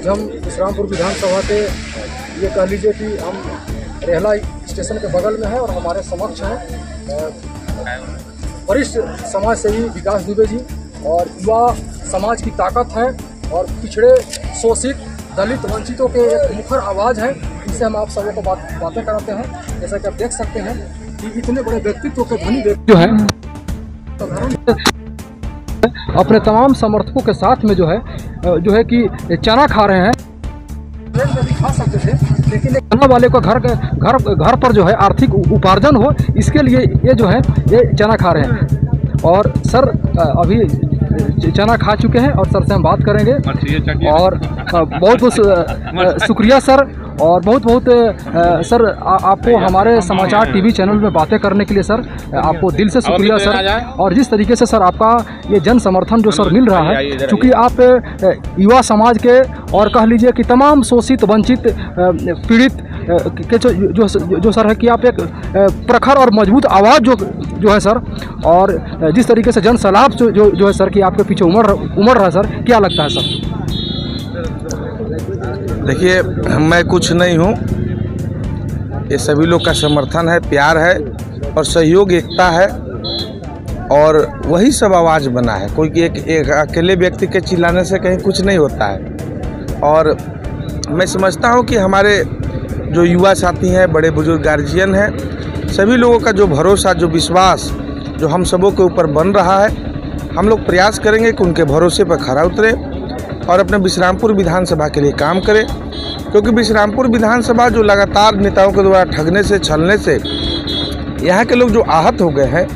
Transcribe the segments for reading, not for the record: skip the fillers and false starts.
हम विश्रामपुर विधानसभा के ये कह लीजिए कि हम रेहला स्टेशन के बगल में है और हमारे समक्ष हैं वरिष्ठ समाज सेवी विकास दुबे जी और युवा समाज की ताकत है और पिछड़े शोषित दलित वंचितों के एक मुखर आवाज़ है। इससे हम आप सबों को बातें कराते हैं। जैसा कि आप देख सकते हैं कि इतने बड़े व्यक्तित्व के धनी व्यक्ति जो है अपने तमाम समर्थकों के साथ में जो है कि चना खा रहे हैं। खा सकते थे लेकिन चना वाले को घर पर जो है आर्थिक उपार्जन हो, इसके लिए ये जो है ये चना खा रहे हैं। और सर अभी चना खा चुके हैं और सर से हम बात करेंगे। और बहुत बहुत शुक्रिया सर, और बहुत बहुत सर आपको हमारे समाचार टीवी चैनल में बातें करने के लिए सर आपको दिल से शुक्रिया सर। और जिस तरीके से सर आपका ये जन समर्थन जो सर मिल रहा है, क्योंकि आप युवा समाज के और कह लीजिए कि तमाम शोषित वंचित पीड़ित के जो सर है कि आप एक प्रखर और मजबूत आवाज़ जो है सर, और जिस तरीके से जन सलाह जो है सर कि आपके पीछे उमड़ रहा है सर, क्या लगता है सर? देखिए, मैं कुछ नहीं हूँ, ये सभी लोग का समर्थन है, प्यार है और सहयोग, एकता है, और वही सब आवाज़ बना है। कोई एक अकेले व्यक्ति के चिल्लाने से कहीं कुछ नहीं होता है। और मैं समझता हूँ कि हमारे जो युवा साथी हैं, बड़े बुजुर्ग गार्जियन हैं, सभी लोगों का जो भरोसा, जो विश्वास जो हम सबों के ऊपर बन रहा है, हम लोग प्रयास करेंगे कि उनके भरोसे पर खरा उतरे और अपने विश्रामपुर विधानसभा के लिए काम करें। क्योंकि विश्रामपुर विधानसभा जो लगातार नेताओं के द्वारा ठगने से, छलने से यहाँ के लोग जो आहत हो गए हैं,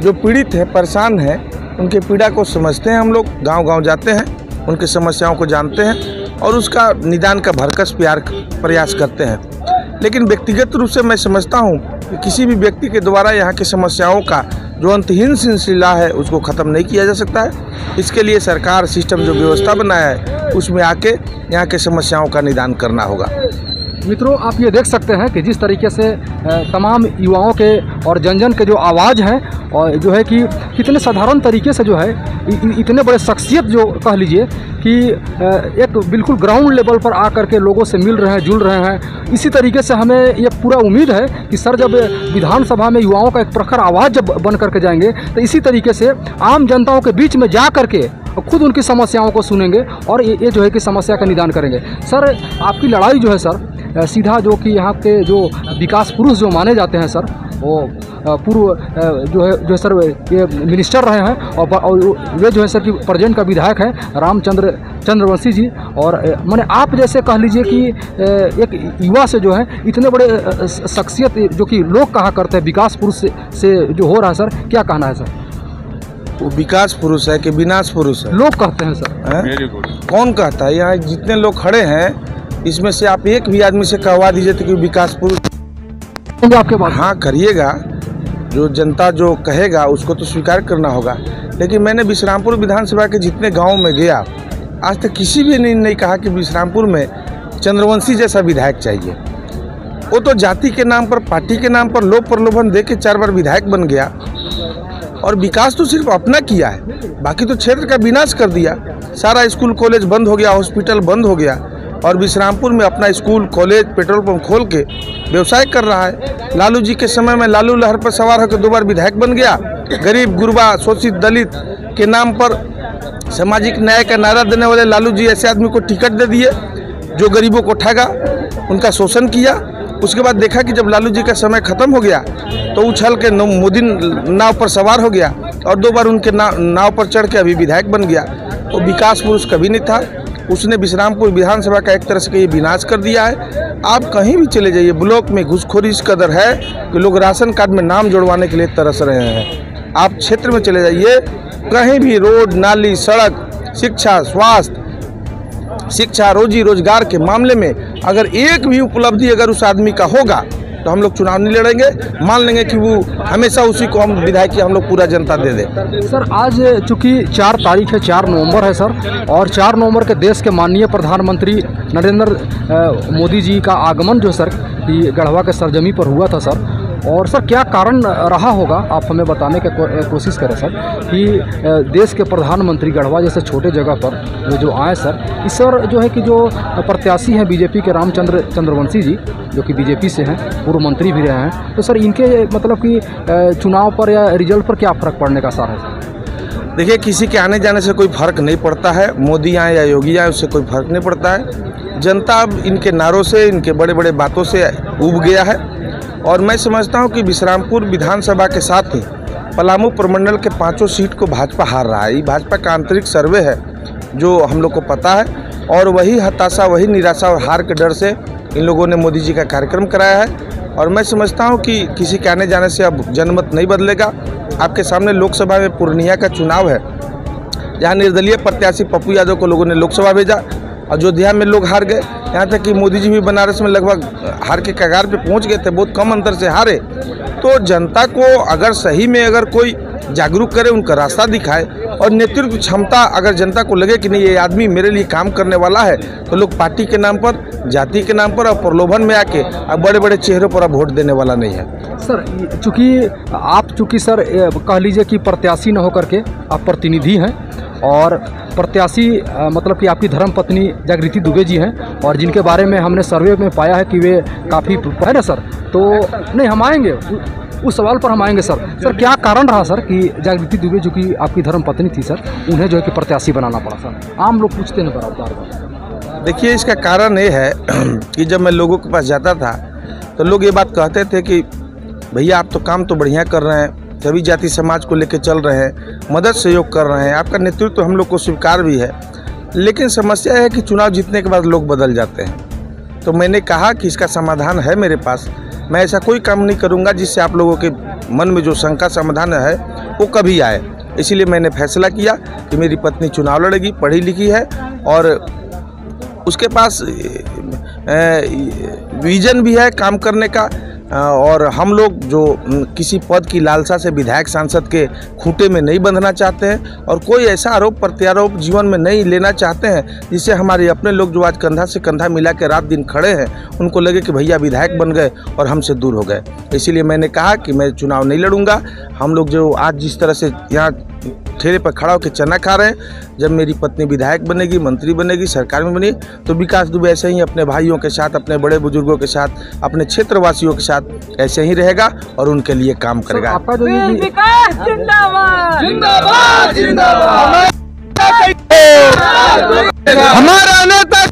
जो पीड़ित हैं, परेशान हैं, उनके पीड़ा को समझते हैं। हम लोग गांव-गांव जाते हैं, उनकी समस्याओं को जानते हैं और उसका निदान का भरकस प्रयास करते हैं। लेकिन व्यक्तिगत रूप से मैं समझता हूँ कि किसी भी व्यक्ति के द्वारा यहाँ की समस्याओं का जो अंतहीन सिलसिला है उसको ख़त्म नहीं किया जा सकता है। इसके लिए सरकार सिस्टम जो व्यवस्था बनाया है उसमें आके यहाँ के समस्याओं का निदान करना होगा। मित्रों, आप ये देख सकते हैं कि जिस तरीके से तमाम युवाओं के और जन के जो आवाज़ हैं और जो है कि कितने साधारण तरीके से जो है इतने बड़े शख्सियत जो कह लीजिए कि एक बिल्कुल ग्राउंड लेवल पर आकर के लोगों से मिल रहे हैं, जुड़ रहे हैं। इसी तरीके से हमें ये पूरा उम्मीद है कि सर जब विधानसभा में युवाओं का एक प्रखर आवाज़ जब बन करके जाएंगे तो इसी तरीके से आम जनताओं के बीच में जा करके खुद उनकी समस्याओं को सुनेंगे और ये जो है कि समस्या का निदान करेंगे। सर आपकी लड़ाई जो है सर सीधा जो कि यहाँ के जो विकास पुरुष जो माने जाते हैं सर, वो पूर्व जो सर ये मिनिस्टर रहे हैं और वे जो है सर कि प्रेजेंट का विधायक हैं चंद्रवंशी जी। और माने आप जैसे कह लीजिए कि एक युवा से जो है इतने बड़े शख्सियत जो कि लोग कहा करते हैं विकास पुरुष से जो हो रहा है सर, क्या कहना है सर? वो विकास पुरुष है कि विनाश पुरुष है? लोग कहते हैं सर। कौन कहता है? यहाँ जितने लोग खड़े हैं इसमें से आप एक भी आदमी से कहवा दीजिए तो कि विकास पुरुष आपके बात? हाँ करिएगा, जो जनता जो कहेगा उसको तो स्वीकार करना होगा। लेकिन मैंने विश्रामपुर विधानसभा के जितने गाँव में गया, आज तक किसी भी ने नहीं कहा कि विश्रामपुर में चंद्रवंशी जैसा विधायक चाहिए। वो तो जाति के नाम पर, पार्टी के नाम पर लोभ प्रलोभन दे के 4 बार विधायक बन गया और विकास तो सिर्फ अपना किया है, बाकी तो क्षेत्र का विनाश कर दिया। सारा स्कूल कॉलेज बंद हो गया, हॉस्पिटल बंद हो गया, और विश्रामपुर में अपना स्कूल कॉलेज पेट्रोल पंप खोल के व्यवसाय कर रहा है। लालू जी के समय में लालू लहर पर सवार होकर 2 बार विधायक बन गया। गरीब गुरबा शोषित दलित के नाम पर सामाजिक न्याय का नारा देने वाले लालू जी ऐसे आदमी को टिकट दे दिए जो गरीबों को ठगा, उनका शोषण किया। उसके बाद देखा कि जब लालू जी का समय खत्म हो गया तो उछल के मोदी नाव पर सवार हो गया और 2 बार उनके नाव पर चढ़ के अभी विधायक बन गया। तो विकास पुरुष कभी नहीं था। उसने विश्रामपुर विधानसभा का एक तरह से ये विनाश कर दिया है। आप कहीं भी चले जाइए, ब्लॉक में घुसखोरी इस कदर है कि लोग राशन कार्ड में नाम जुड़वाने के लिए तरस रहे हैं। आप क्षेत्र में चले जाइए, कहीं भी रोड, नाली, सड़क, शिक्षा, स्वास्थ्य, शिक्षा, रोजी रोजगार के मामले में अगर एक भी उपलब्धि अगर उस आदमी का होगा तो हम लोग चुनाव नहीं लड़ेंगे, मान लेंगे कि वो हमेशा उसी को हम विधायक हम लोग पूरा जनता दे दें। सर आज चूँकि 4 तारीख है, 4 नवंबर है सर, और 4 नवंबर के देश के माननीय प्रधानमंत्री नरेंद्र मोदी जी का आगमन जो सर कि गढ़वा के सरजमी पर हुआ था सर, और सर क्या कारण रहा होगा, आप हमें बताने की कोशिश करें सर, कि देश के प्रधानमंत्री गढ़वा जैसे छोटे जगह पर जो आए सर, इस सर जो है कि जो प्रत्याशी हैं बीजेपी के रामचंद्र चंद्रवंशी जी, जो कि बीजेपी से हैं, पूर्व मंत्री भी रहे हैं, तो सर इनके मतलब कि चुनाव पर या रिजल्ट पर क्या फ़र्क पड़ने का आसार है सर? देखिए, किसी के आने जाने से कोई फर्क नहीं पड़ता है, मोदी आए या योगी आए उससे कोई फर्क नहीं पड़ता है। जनता अब इनके नारों से, इनके बड़े बड़े बातों से ऊब गया है। और मैं समझता हूं कि बिश्रामपुर विधानसभा के साथ ही पलामू प्रमंडल के 5 सीट को भाजपा हार रहा है। ये भाजपा का आंतरिक सर्वे है जो हम लोग को पता है, और वही हताशा, वही निराशा और हार के डर से इन लोगों ने मोदी जी का कार्यक्रम कराया है। और मैं समझता हूं कि किसी के आने जाने से अब जनमत नहीं बदलेगा। आपके सामने लोकसभा में पूर्णिया का चुनाव है, जहां निर्दलीय प्रत्याशी पप्पू यादव को लोगों ने लोकसभा भेजा, अयोध्या में लोग हार गए, यहाँ तक कि मोदी जी भी बनारस में लगभग हार के कगार पे पहुँच गए थे, बहुत कम अंतर से हारे। तो जनता को अगर सही में अगर कोई जागरूक करे, उनका रास्ता दिखाए और नेतृत्व क्षमता, अगर जनता को लगे कि नहीं ये आदमी मेरे लिए काम करने वाला है, तो लोग पार्टी के नाम पर, जाति के नाम पर और प्रलोभन में आके अब बड़े बड़े चेहरों पर अब वोट देने वाला नहीं है। सर चूँकि सर कह लीजिए कि प्रत्याशी न होकर के आप प्रतिनिधि हैं, और प्रत्याशी मतलब कि आपकी धर्मपत्नी जागृति दुबे जी हैं, और जिनके बारे में हमने सर्वे में पाया है कि वे काफ़ी है ना सर, तो नहीं हम आएंगे उस सवाल पर हम आएंगे सर। सर क्या कारण रहा सर कि जागृति दुबे जो कि आपकी धर्मपत्नी थी सर, उन्हें जो है कि प्रत्याशी बनाना पड़ा सर? आम लोग पूछते हैं बार। देखिए, इसका कारण ये है कि जब मैं लोगों के पास जाता था तो लोग ये बात कहते थे कि भैया आप तो काम तो बढ़िया कर रहे हैं, सभी जाति समाज को लेकर चल रहे हैं, मदद सहयोग कर रहे हैं, आपका नेतृत्व तो हम लोग को स्वीकार भी है, लेकिन समस्या है कि चुनाव जीतने के बाद लोग बदल जाते हैं। तो मैंने कहा कि इसका समाधान है मेरे पास, मैं ऐसा कोई काम नहीं करूंगा जिससे आप लोगों के मन में जो शंका समाधान है वो कभी आए। इसीलिए मैंने फैसला किया कि मेरी पत्नी चुनाव लड़ेगी, पढ़ी लिखी है और उसके पास विजन भी है काम करने का, और हम लोग जो किसी पद की लालसा से विधायक सांसद के खूंटे में नहीं बंधना चाहते हैं, और कोई ऐसा आरोप प्रत्यारोप जीवन में नहीं लेना चाहते हैं जिससे हमारे अपने लोग जो आज कंधा से कंधा मिला के रात दिन खड़े हैं उनको लगे कि भैया विधायक बन गए और हमसे दूर हो गए। इसीलिए मैंने कहा कि मैं चुनाव नहीं लड़ूंगा। हम लोग जो आज जिस तरह से यहाँ ठेले पर खड़ा होकर चना खा रहे हैं, जब मेरी पत्नी विधायक बनेगी, मंत्री बनेगी, सरकार में बनेगी, तो विकास दुबे ऐसे ही अपने भाइयों के साथ, अपने बड़े बुजुर्गों के साथ, अपने क्षेत्रवासियों के साथ ऐसे ही रहेगा और उनके लिए काम करेगा। आपका जो विकास जिंदाबाद जिंदाबाद जिंदाबाद, हमारा नेता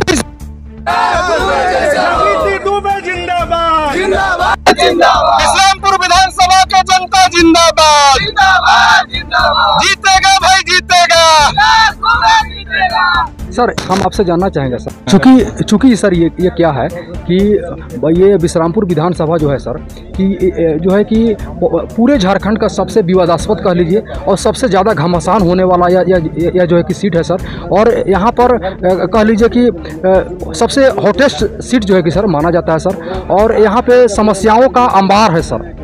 दुबे जिंदाबाद जिंदाबाद जिंदाबाद, इस्लामपुर विधानसभा के जनता जिंदाबाद जिंदाबाद जिंदाबाद, जीतेगा भाई जीतेगा। सर हम आपसे जानना चाहेंगे सर, चूँकि सर ये क्या है कि ये बिश्रामपुर विधानसभा जो है सर कि जो है कि पूरे झारखंड का सबसे विवादास्पद कह लीजिए और सबसे ज़्यादा घमासान होने वाला या जो है कि सीट है सर, और यहाँ पर कह लीजिए कि सबसे हॉटेस्ट सीट जो है कि सर माना जाता है सर, और यहाँ पे समस्याओं का अंबार है सर।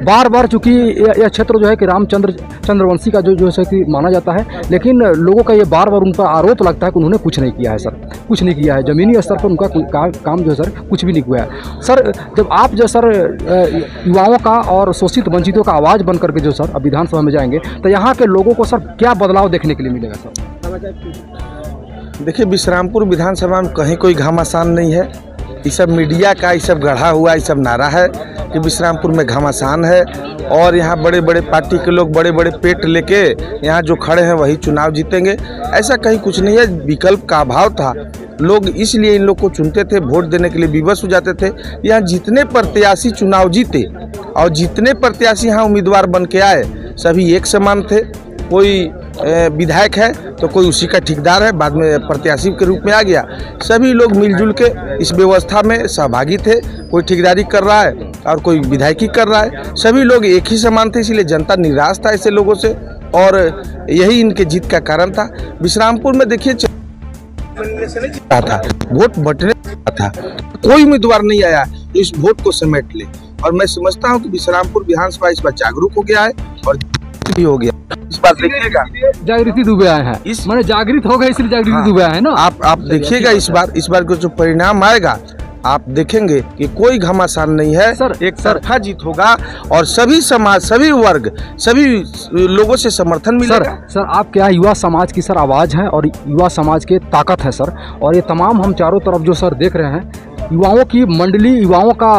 बार बार चूँकि यह क्षेत्र जो है कि रामचंद्र चंद्रवंशी का जो है कि माना जाता है, लेकिन लोगों का ये बार बार उन पर आरोप लगता है कि उन्होंने कुछ नहीं किया है सर, कुछ नहीं किया है ज़मीनी स्तर पर उनका काम जो है सर कुछ भी नहीं हुआ है। सर जब आप जो सर युवाओं का और शोषित वंचितों का आवाज़ बन करके जो सर अब विधानसभा में जाएंगे, तो यहाँ के लोगों को सर क्या बदलाव देखने के लिए मिलेगा सर? देखिए, बिश्रामपुर विधानसभा में कहीं कोई घमासान नहीं है। ये सब मीडिया का ये सब गढ़ा हुआ ये सब नारा है कि बिश्रामपुर में घमासान है, और यहाँ बड़े बड़े पार्टी के लोग बड़े बड़े पेट लेके यहाँ जो खड़े हैं वही चुनाव जीतेंगे। ऐसा कहीं कुछ नहीं है। विकल्प का अभाव था, लोग इसलिए इन लोग को चुनते थे, वोट देने के लिए विवश हो जाते थे। यहाँ जितने प्रत्याशी चुनाव जीते और जितने प्रत्याशी यहाँ उम्मीदवार बन के आए सभी एक समान थे। कोई विधायक है तो कोई उसी का ठेकेदार है, बाद में प्रत्याशी के रूप में आ गया। सभी लोग मिलजुल के इस व्यवस्था में सहभागी थे। कोई ठेकेदारी कर रहा है और कोई विधायकी कर रहा है, सभी लोग एक ही समान थे। इसलिए जनता निराश था ऐसे लोगों से, और यही इनके जीत का कारण था। बिश्रामपुर में देखिए था वोट बंटने था, कोई उम्मीदवार नहीं आया तो इस वोट को समेट ले। और मैं समझता हूँ कि बिश्रामपुर विधानसभा इस बार जागरूक हो गया है और भी हो गया। इस बार देखिएगा जागृति दुबे आए हैं, मैंने जागृत हो गए इसलिए जागृति दुबे आए हैं ना। आप देखिएगा इस बार का जो परिणाम आएगा आप देखेंगे कि कोई घमासान नहीं है सर, एक तरफा जीत होगा और सभी समाज, सभी वर्ग, सभी लोगों से समर्थन मिलेगा। सर आपके यहाँ युवा समाज की सर आवाज़ है और युवा समाज की ताकत है सर। और ये तमाम हम चारों तरफ जो सर देख रहे हैं, युवाओं की मंडली, युवाओं का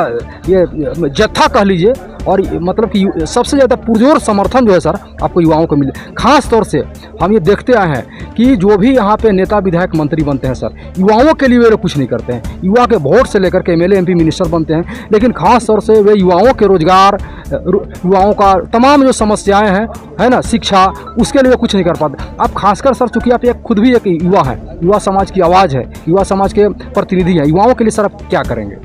ये जत्था कह लीजिए, और मतलब कि सबसे ज़्यादा पुरजोर समर्थन जो है सर आपको युवाओं को मिले। खास तौर से हम ये देखते आए हैं कि जो भी यहाँ पे नेता, विधायक, मंत्री बनते हैं सर, युवाओं के लिए वे लोग कुछ नहीं करते हैं। युवा के वोट से लेकर के MLA, MP, मिनिस्टर बनते हैं, लेकिन खास तौर से वे युवाओं के रोजगार, युवाओं का तमाम जो समस्याएं हैं, है ना, शिक्षा, उसके लिए कुछ नहीं कर पाते। आप खासकर सर, चूँकि आप एक खुद भी एक युवा हैं, युवा समाज की आवाज़ है, युवा समाज के प्रतिनिधि हैं, युवाओं के लिए सर आप क्या करेंगे?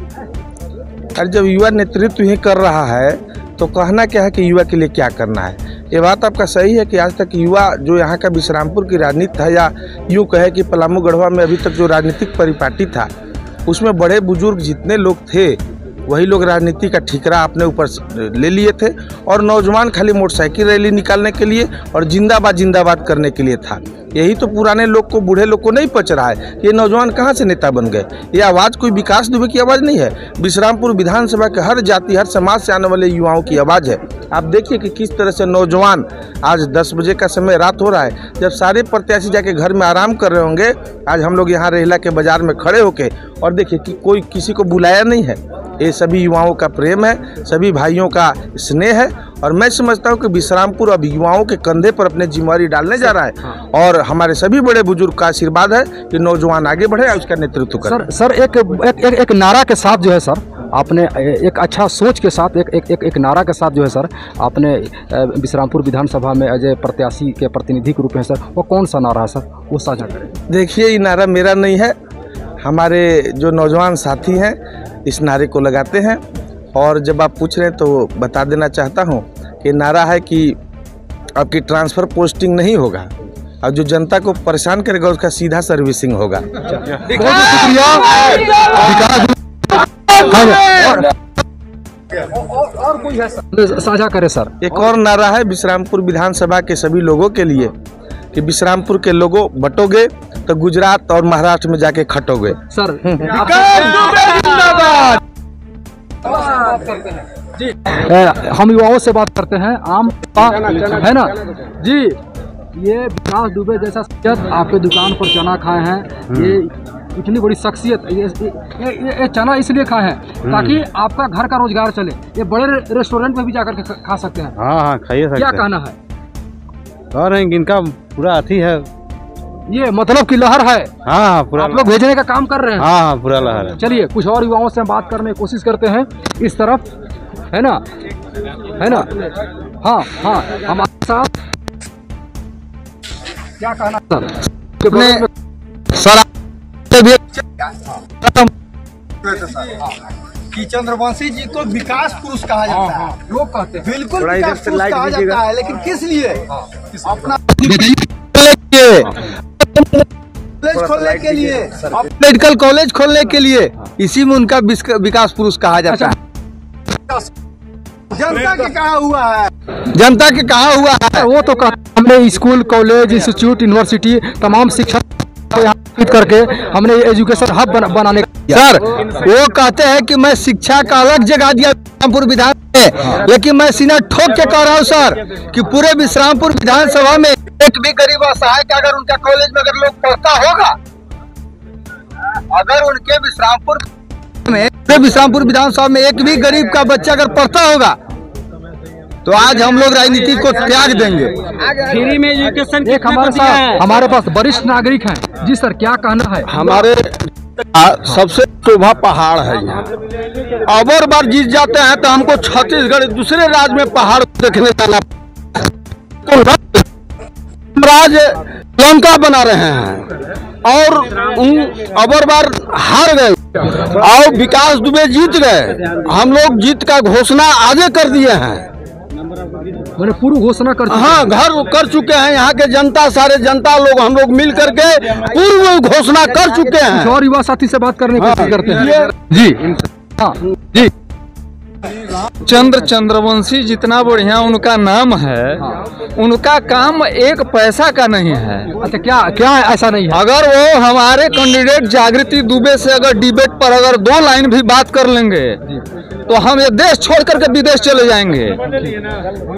और जब युवा नेतृत्व ही कर रहा है तो कहना क्या है कि युवा के लिए क्या करना है। ये बात आपका सही है कि आज तक युवा जो यहाँ का विश्रामपुर की राजनीति था, या यूँ कहे कि पलामू गढ़वा में अभी तक जो राजनीतिक परिपाटी था, उसमें बड़े बुजुर्ग जितने लोग थे वही लोग राजनीति का ठिकरा अपने ऊपर ले लिए थे, और नौजवान खाली मोटरसाइकिल रैली निकालने के लिए और जिंदाबाद जिंदाबाद करने के लिए था। यही तो पुराने लोग को, बूढ़े लोग को नहीं पच रहा है कि ये नौजवान कहाँ से नेता बन गए। ये आवाज़ कोई विकास दुबे की आवाज़ नहीं है, विश्रामपुर विधानसभा के हर जाति, हर समाज से आने वाले युवाओं की आवाज़ है। आप देखिए कि किस तरह से नौजवान, आज 10 बजे का समय, रात हो रहा है, जब सारे प्रत्याशी जाके घर में आराम कर रहे होंगे, आज हम लोग यहाँ रेहला के बाजार में खड़े होके और देखिए कि कोई किसी को बुलाया नहीं है। ये सभी युवाओं का प्रेम है, सभी भाइयों का स्नेह है, और मैं समझता हूँ कि विश्रामपुर अब युवाओं के कंधे पर अपनी जिम्मेदारी डालने जा रहा है, और हमारे सभी बड़े बुजुर्ग का आशीर्वाद है कि नौजवान आगे बढ़े और उसका नेतृत्व करे। सर एक नारा के साथ जो है सर आपने, एक अच्छा सोच के साथ, एक नारा के साथ जो है सर आपने विश्रामपुर विधानसभा में अजय प्रत्याशी के प्रतिनिधि के रूप में सर, वो कौन सा नारा है सर, वो साझा करें? देखिए, ये नारा मेरा नहीं है, हमारे जो नौजवान साथी हैं इस नारे को लगाते हैं। और जब आप पूछ रहे हैं तो बता देना चाहता हूं कि नारा है कि आपकी ट्रांसफ़र पोस्टिंग नहीं होगा, और जो जनता को परेशान करेगा उसका सीधा सर्विसिंग होगा। बहुत शुक्रिया। और कोई है साझा करे सर? एक और नारा है विश्रामपुर विधानसभा के सभी लोगों के लिए कि विश्रामपुर के लोगों बटोगे तो गुजरात और महाराष्ट्र में जाके खटोगे। सर जी, हम युवाओं से बात करते हैं, आम है ना जी, ये विकास दुबे जैसा शख्सियत आपके दुकान पर चना खाए हैं, ये इतनी बड़ी शख्सियत, ये चना इसलिए खाए हैं ताकि आपका घर का रोजगार चले। ये बड़े रेस्टोरेंट में भी जाकर के खा सकते हैं। हाँ खाइए सकते हैं। क्या कहना है? और इनका पूरा अथी है, ये मतलब की लहर है। हाँ पूरा आप लोग भेजने का काम कर रहे हैं। हाँ पूरा लहर है। चलिए कुछ और युवाओं से हम बात करने की कोशिश करते हैं इस तरफ, है ना, है ना। हाँ हमारे साथ क्या कहना सर? कि चंद्रवंशी जी को विकास पुरुष कहा जाता है, लोग कहते हैं बिल्कुल विकास पुरुष कहा जाता है, लेकिन किस लिए? अपना कॉलेज खोलने के लिए, मेडिकल कॉलेज खोलने के लिए, इसी में उनका विकास पुरुष कहा जाता है। जनता के कहा हुआ है, जनता के कहा हुआ है। वो तो हमने स्कूल, कॉलेज, इंस्टीट्यूट, यूनिवर्सिटी, तमाम शिक्षा को यहाँ करके हमने एजुकेशन हब बनाने सर, वो कहते हैं कि मैं शिक्षा का अलग जगह दिया विश्रामपुर विधान में, लेकिन मैं सीना ठोक के कह रहा हूँ सर कि पूरे विश्रामपुर विधानसभा में एक भी गरीब असहाय का अगर उनका कॉलेज में अगर लोग पढ़ता होगा, अगर उनके विश्रामपुर विधानसभा में एक भी गरीब का बच्चा अगर पढ़ता होगा तो आज हम लोग राजनीति को त्याग देंगे। फ्री में एजुकेशन एक हमारे पास वरिष्ठ नागरिक हैं। जी सर, क्या कहना है? हमारे सबसे शोभा पहाड़ है यहाँ, अब और बार जीत जाते हैं तो हमको छत्तीसगढ़ दूसरे राज्य में पहाड़ देखने जाना, राज्य लंका बना रहे हैं और अब और बार हार गए और विकास दुबे जीत गए। हम लोग जीत का घोषणा आगे कर दिए हैं, मैंने पूर्व घोषणा कर हाँ घर कर चुके हैं। यहाँ के जनता, सारे जनता लोग, हम लोग मिल करके पूर्व घोषणा कर चुके हैं। और युवा साथी से बात करने की कोशिश करते हैं। जी हाँ जी चंद्रवंशी जितना बढ़िया उनका नाम है, उनका काम एक पैसा का नहीं है। अच्छा, क्या क्या ऐसा नहीं है? अगर वो हमारे कैंडिडेट जागृति दुबे से अगर डिबेट पर अगर 2 लाइन भी बात कर लेंगे तो हम ये देश छोड़ करके विदेश चले जाएंगे।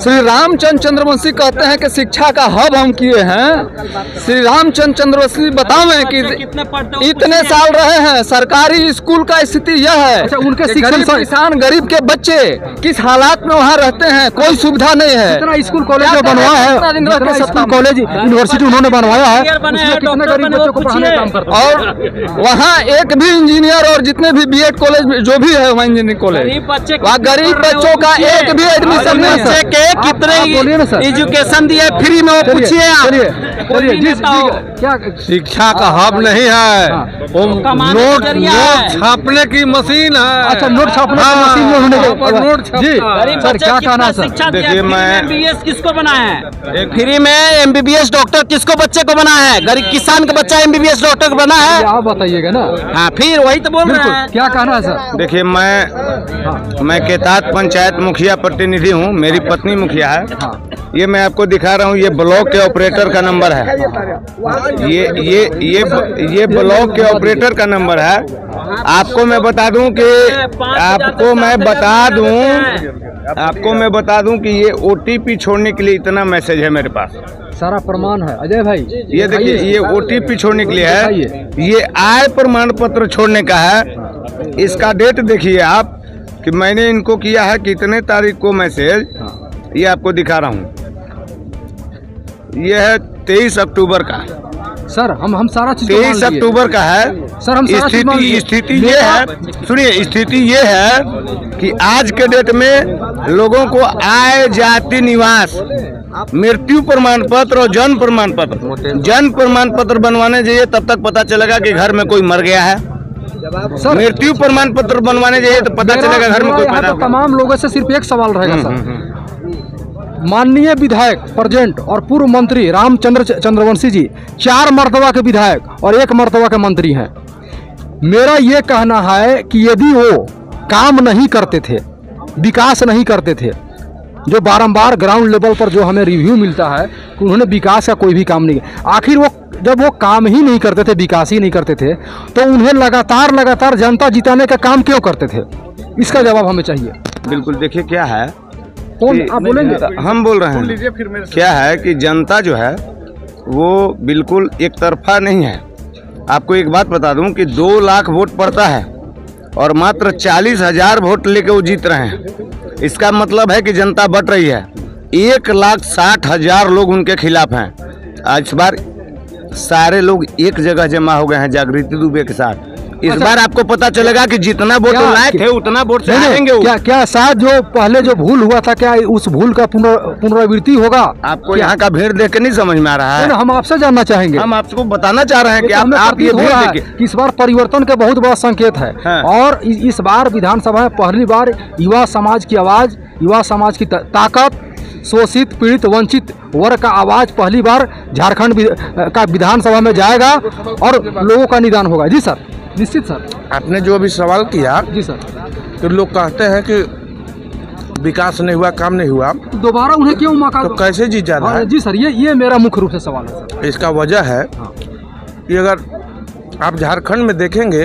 श्री रामचंद्र चंद्रवंशी कहते हैं कि शिक्षा का हब हम किए हैं। श्री रामचंद्र चंद्रवंशी बतावें कि इतने साल रहे हैं, सरकारी स्कूल का स्थिति यह है। अच्छा, उनके कि गरीब किसान, गरीब के बच्चे किस हालात में वहाँ रहते हैं, कोई सुविधा नहीं है। जितना स्कूल कॉलेज जो बनवाया है, जितना स्कूल कॉलेज यूनिवर्सिटी उन्होंने बनवाया है, उसमें कितने गरीब बच्चों को पढ़ाने का काम करते हैं। और वहाँ एक भी इंजीनियर और जितने भी बीएड कॉलेज जो भी है वहाँ इंजीनियरिंग कॉलेज, वहाँ गरीब बच्चों का एक भी एडमिशन नहीं है। कितने एजुकेशन दिए फ्री में, वो पूछिए आप। क्या शिक्षा का हब नहीं है, वो नोट छापने की मशीन है। अच्छा, नोट छापने की मशीन में उन्होंने जी सर क्या कहना है सर? देखिए, मैं एमबीबीएस किसको बना है? फ्री में एमबीबीएस डॉक्टर किसको बच्चे को बना है? गरीब किसान का बच्चा एमबीबीएस डॉक्टर बना है। आप बताइएगा ना। हाँ, फिर वही तो बोल रहे हैं। क्या कहना है सर? देखिए, मैं केतात पंचायत मुखिया प्रतिनिधि हूँ, मेरी पत्नी मुखिया है। ये मैं आपको दिखा रहा हूँ, ये ब्लॉक के ऑपरेटर का नंबर है। ये ब्लॉक के ऑपरेटर का नंबर है। आपको मैं बता दूं कि ये ओटीपी छोड़ने के लिए इतना मैसेज है मेरे पास, सारा प्रमाण है अजय भाई। ये देखिए, ये ओटीपी छोड़ने के लिए है, ये आय प्रमाण पत्र छोड़ने का है। इसका डेट देखिए आप कि मैंने इनको किया है कितने तारीख को मैसेज, ये आपको दिखा रहा हूँ। ये है 23 अक्टूबर का। सर हम सारा चीज 23 अक्टूबर का है सर। हम स्थिति ये है, सुनिए, स्थिति ये है कि आज के डेट में लोगों को आय, जाति, निवास, मृत्यु प्रमाण पत्र और जन्म प्रमाण पत्र बनवाने जाइए तब तक पता चलेगा कि घर में कोई मर गया है। मृत्यु प्रमाण पत्र बनवाने जाइए तो पता चलेगा घर में कोई पैदा हुआ। तमाम लोगों से सिर्फ एक सवाल रहेगा सर। माननीय विधायक प्रेजेंट और पूर्व मंत्री रामचंद्र चंद्रवंशी जी 4 मर्तबा के विधायक और 1 मर्तबा के मंत्री हैं। मेरा ये कहना है कि यदि वो काम नहीं करते थे, विकास नहीं करते थे, जो बारंबार ग्राउंड लेवल पर जो हमें रिव्यू मिलता है कि उन्होंने विकास का कोई भी काम नहीं किया, आखिर वो जब वो काम ही नहीं करते थे, विकास ही नहीं करते थे, तो उन्हें लगातार जनता जिताने का काम क्यों करते थे? इसका जवाब हमें चाहिए। बिल्कुल, देखिए क्या है, कौन आप बोलेंगे? हम बोल रहे हैं। क्या है कि जनता जो है वो बिल्कुल एक तरफा नहीं है। आपको एक बात बता दूं कि 2 लाख वोट पड़ता है और मात्र 40,000 वोट लेके वो जीत रहे हैं। इसका मतलब है कि जनता बट रही है। 1,60,000 लोग उनके खिलाफ हैं। इस बार सारे लोग एक जगह जमा हो गए हैं जागृति दुबे के साथ। इस बार आपको पता चलेगा कि जितना वोट लायक है उतना वोट से आएंगे। क्या शायद जो पहले जो भूल हुआ था, क्या उस भूल का पुनरावृत्ति होगा? आपको यहाँ का भीड़ देख के नहीं समझ में आ रहा है? हम आपसे जानना चाहेंगे। हम आपको बताना चाह रहे हैं कि आप ये भीड़ देखिए। इस बार परिवर्तन का बहुत बड़ा संकेत है। और इस बार विधानसभा में पहली बार युवा समाज की आवाज, युवा समाज की ताकत, शोषित, पीड़ित, वंचित वर्ग का आवाज पहली बार झारखंड का विधानसभा में जाएगा और लोगों का निदान होगा। जी सर, निश्चित सर। आपने जो अभी सवाल किया, जी सर, तो लोग कहते हैं कि विकास नहीं हुआ, काम नहीं हुआ, दोबारा उन्हें क्यों मौका, तो कैसे जीत जाता है? जी सर, ये मेरा मुख्य रूप से सवाल है सर। इसका वजह है कि अगर आप झारखंड में देखेंगे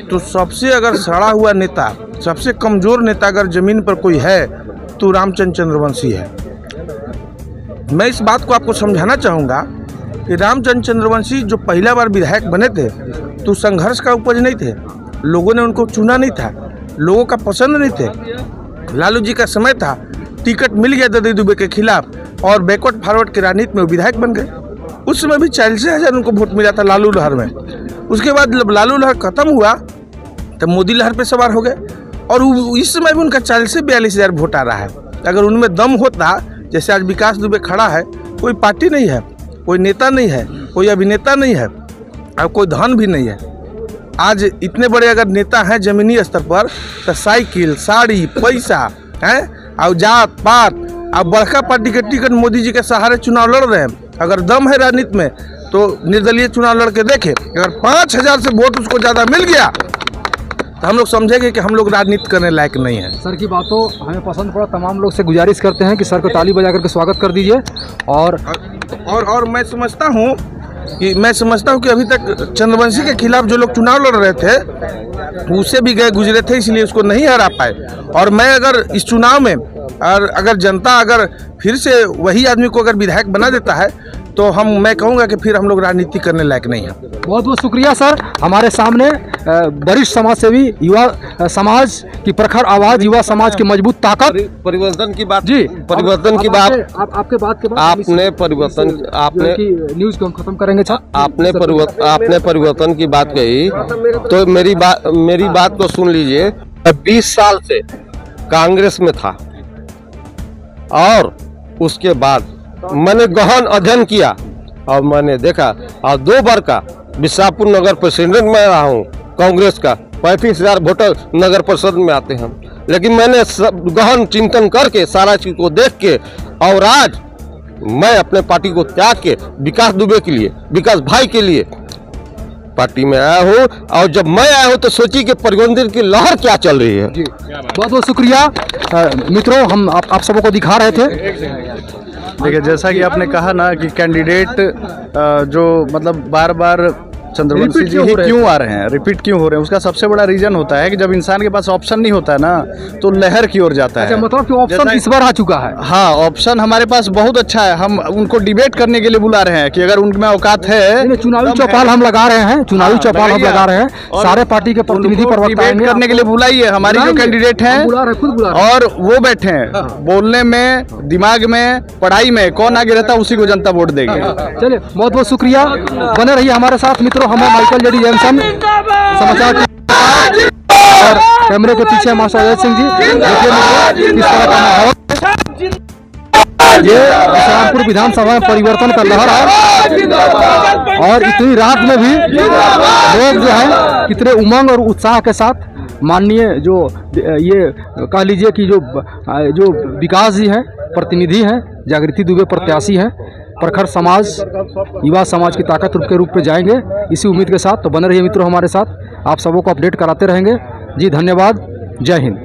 तो सबसे अगर सड़ा हुआ नेता, सबसे कमजोर नेता अगर जमीन पर कोई है तो रामचंद्र चंद्रवंशी है। मैं इस बात को आपको समझाना चाहूँगा कि रामचंद्र चंद्रवंशी जो पहला बार विधायक बने थे तो संघर्ष का उपज नहीं थे। लोगों ने उनको चुना नहीं था, लोगों का पसंद नहीं थे। लालू जी का समय था, टिकट मिल गया दीदी दुबे के खिलाफ और बैकवर्ड फॉरवर्ड की राजनीति में विधायक बन गए। उस समय भी 40,000 उनको वोट मिला था लालू लहर में। उसके बाद जब लालू लहर खत्म हुआ तब मोदी लहर पे सवार हो गए और इस समय भी उनका 40 से 42,000 वोट आ रहा है। अगर उनमें दम होता, जैसे आज विकास दुबे खड़ा है, कोई पार्टी नहीं है, कोई नेता नहीं है, कोई अभिनेता नहीं है और कोई धन भी नहीं है। आज इतने बड़े अगर नेता हैं जमीनी स्तर पर तो साइकिल, साड़ी, पैसा है और जात पात और बड़का पार्टी के टिकट मोदी जी के सहारे चुनाव लड़ रहे हैं। अगर दम है राजनीति में तो निर्दलीय चुनाव लड़ के देखे, अगर 5,000 से वोट उसको ज़्यादा मिल गया तो हम लोग समझेंगे कि हम लोग राजनीति करने लायक नहीं है। सर की बातों हमें पसंद पड़ा। तमाम लोग से गुजारिश करते हैं कि सर को ताली बजा करके स्वागत कर दीजिए। और मैं समझता हूँ कि अभी तक चंद्रवंशी के खिलाफ जो लोग चुनाव लड़ रहे थे उससे भी गए गुजरे थे, इसलिए उसको नहीं हरा पाए। और मैं अगर इस चुनाव में और अगर जनता अगर फिर से वही आदमी को अगर विधायक बना देता है तो मैं कहूँगा कि फिर हम लोग राजनीति करने लायक नहीं है। बहुत बहुत शुक्रिया सर। हमारे सामने वरिष्ठ समाज सेवी, युवा समाज की प्रखर आवाज, युवा समाज की मजबूत ताकत, परिवर्तन की बात जी, परिवर्तन की बात आपके बात के बाद आपने परिवर्तन आपने न्यूज को हम खत्म करेंगे सर। आपने परिवर्तन की बात कही तो मेरी बात को सुन लीजिए। 20 साल से कांग्रेस में था और उसके बाद मैंने गहन अध्ययन किया और मैंने देखा और 2 बार का बिसापुर नगर प्रेसिडेंट में रहा हूँ कांग्रेस का। 35,000 वोटर नगर परिषद में आते हैं, लेकिन मैंने गहन चिंतन करके सारा चीज को देख के और आज मैं अपने पार्टी को त्याग के विकास दुबे के लिए, विकास भाई के लिए पार्टी में आया हूँ। और जब मैं आया हूँ तो सोची कि परिवर्तन की लहर क्या चल रही है। बहुत बहुत शुक्रिया मित्रों। हम आप सबों को दिखा रहे थे। देखिए, जैसा कि आपने कहा ना कि कैंडिडेट जो मतलब बार बार चंद्रवंशी जी ही क्यों आ रहे हैं, रिपीट क्यों हो रहे हैं, उसका सबसे बड़ा रीजन होता है कि जब इंसान के पास ऑप्शन नहीं होता है ना तो लहर की ओर जाता है। मतलब कि ऑप्शन इस बार आ चुका है। हाँ, ऑप्शन हमारे पास बहुत अच्छा है। हम उनको डिबेट करने के लिए बुला रहे हैं कि अगर उनमें औकात है। चुनावी चौपाल हम लगा रहे हैं, चुनावी चौपाल हम लगा रहे हैं। सारे पार्टी के प्रतिनिधि डिबेट करने के लिए बुलाइए। हमारी जो कैंडिडेट है और वो बैठे हैं, बोलने में, दिमाग में, पढ़ाई में कौन आगे रहता है उसी को जनता वोट देगी। चलिए, बहुत बहुत शुक्रिया। बने रहिए हमारे साथ मित्रों। हमें माइकल जेडी जेमसन समाचार और कैमरे के पीछे मास्टर अजय सिंह जी। देखिए किस तरह का माहौल, ये बिशरामपुर विधानसभा में परिवर्तन का लहर है और इतनी रात में भी लोग जो है कितने उमंग और उत्साह के साथ माननीय जो ये कह लीजिए कि जो विकास जी हैं, प्रतिनिधि हैं, जागृति दुबे प्रत्याशी हैं, प्रखर समाज, युवा समाज की ताकत के रूप में जाएंगे, इसी उम्मीद के साथ। तो बने रहिए मित्रों हमारे साथ, आप सबों को अपडेट कराते रहेंगे। जी धन्यवाद, जय हिंद।